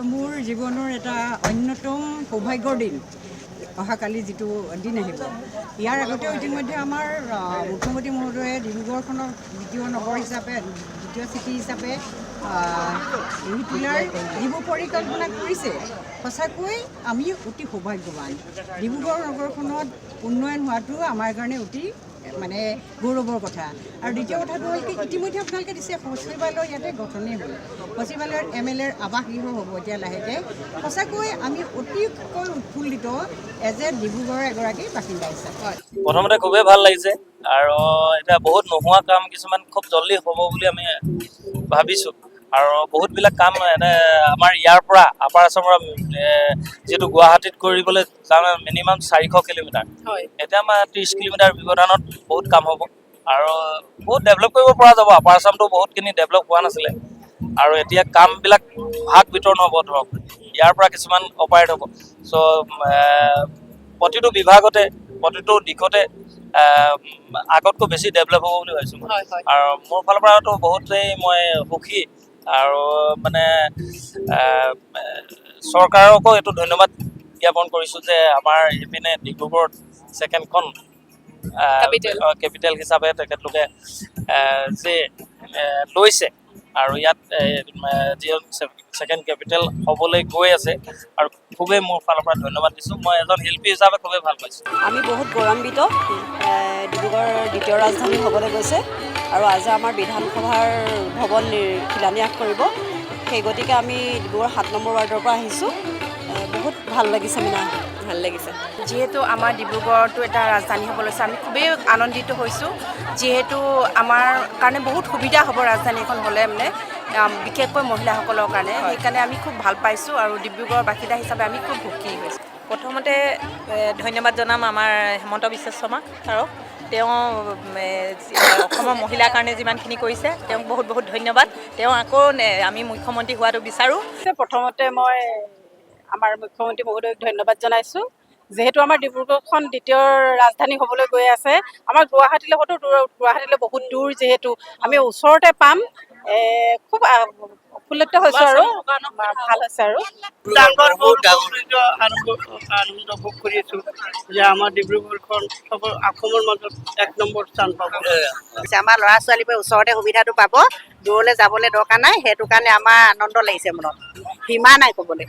মোৰ জীৱনৰ এটা অন্যতম সৌভাগ্যৰ দিন অহাকালি যিটো দিন আহিব। ইয়াৰ আগতেও ইতিমধ্যে আমাৰ মুখ্যমন্ত্ৰী মহোদয়ে ডিব্ৰুগড়খনক দ্বিতীয় নগৰ হিচাপে দ্বিতীয় চিটি হিচাপে গঢ়ি তোলাৰ যিবোৰ পৰিকল্পনা কৰিছে, সঁচাকৈ আমি অতি সৌভাগ্যৱান। ডিব্ৰুগড় নগৰখনত উন্নয়ন হোৱাটো আমাৰ কাৰণে অতি গৌৰৱৰ কথা। আৰু দ্বিতীয় কথাটো হ'ল কি, ইতিমধ্যে আপোনালোকে দিছে সচিবালয় ইয়াতে গঠনেই হ'ল। সচিবালয়ত MLAৰ আৱাস গৃহ হ'ব এতিয়া লাহেকৈ। সঁচাকৈ আমি অতিকৈ উৎফুল্লিত এজ এ ডিব্ৰুগড়ৰ এগৰাকী বাসিন্দা হিচাপে। প্ৰথমতে খুবেই ভাল লাগিছে আৰু এতিয়া বহুত নোহোৱা কাম কিছুমান খুব জলদি হ'ব বুলি আমি ভাবিছোঁ। আৰু বহুতবিলাক কাম আমাৰ ইয়াৰ পৰা আপাৰ আছামৰ যিহেতু গুৱাহাটীত কৰিবলৈ যাওঁ মিনিমাম 400 কিলোমিটাৰ, এতিয়া আমাৰ 30 কিলোমিটাৰ ব্যৱধানত বহুত কাম হ'ব আৰু বহুত ডেভেলপ কৰিব পৰা যাব। আপাৰ আছামটো বহুতখিনি ডেভেলপ হোৱা নাছিলে আৰু এতিয়া কামবিলাক ভাগ বিতৰণ হ'ব। ধৰক ইয়াৰ পৰা কিছুমান অপাৰেট হ'ব। চ' প্ৰতিটো বিভাগতে প্ৰতিটো দিশতে আগতকৈ বেছি ডেভেলপ হ'ব বুলি ভাবিছোঁ। আৰু মোৰ ফালৰ পৰাতো বহুতেই মই সুখী আৰু চৰকাৰকো এইটো ধন্যবাদ জ্ঞাপন কৰিছোঁ যে আমাৰ ইপিনে ডিব্ৰুগড়ত ছেকেণ্ডখন কেপিটেল হিচাপে তেখেতলোকে যে লৈছে আৰু ইয়াত যিখন ছেকেণ্ড কেপিটেল হ'বলৈ গৈ আছে আৰু খুবেই মোৰ ফালৰ পৰা ধন্যবাদ দিছোঁ। মই এজন শিল্পী হিচাপে খুবেই ভাল পাইছোঁ। আমি বহুত গৌৰৱান্বিত ডিব্ৰুগড় দ্বিতীয় ৰাজধানী হ'বলৈ গৈছে আৰু আজি আমাৰ বিধানসভাৰ ভৱন শিলান্যাস কৰিব। সেই গতিকে আমি ডিব্ৰুগড় 7 নম্বৰ ৱাৰ্ডৰ পৰা আহিছোঁ। বহুত ভাল লাগিছে ভাল লাগিছে। যিহেতু আমাৰ ডিব্ৰুগড়টো এটা ৰাজধানী হ'ব লৈছে, আমি খুবেই আনন্দিত হৈছোঁ। যিহেতু আমাৰ কাৰণে বহুত সুবিধা হ'ব ৰাজধানী এখন হ'লে বিশেষকৈ মহিলাসকলৰ কাৰণে। সেইকাৰণে আমি খুব ভাল পাইছোঁ আৰু ডিব্ৰুগড়ৰ বাসিন্দা হিচাপে আমি খুব সুখী হৈছোঁ। প্ৰথমতে ধন্যবাদ জনাম আমাৰ হিমন্ত বিশ্ব শৰ্মাক ছাৰক। তেওঁ অসমৰ মহিলাৰ কাৰণে যিমানখিনি কৰিছে তেওঁক বহুত বহুত ধন্যবাদ। তেওঁ আকৌ আমি মুখ্যমন্ত্ৰী হোৱাটো বিচাৰোঁ। প্ৰথমতে মই আমাৰ মুখ্যমন্ত্ৰী মহোদয়ক ধন্যবাদ জনাইছোঁ। যিহেতু আমাৰ ডিব্ৰুগড়খন দ্বিতীয় ৰাজধানী হ'বলৈ গৈ আছে, আমাৰ গুৱাহাটীলৈ বহুত দূৰ, যিহেতু আমি ওচৰতে পাম। খুব উৎফুল্লিত হৈছোঁ আৰু ভাল হৈছে আৰু আনন্দ ভোগ কৰি আছোঁ যে আমাৰ ডিব্ৰুগড়খন অসমৰ মাজত 1 নম্বৰ স্থান পাব। আমাৰ ল'ৰা ছোৱালীবোৰে ওচৰতে সুবিধাটো পাব, দূৰলৈ যাবলৈ দৰকাৰ নাই। সেইটো কাৰণে আমাৰ আনন্দ লাগিছে, মনত সীমা নাই ক'বলৈ।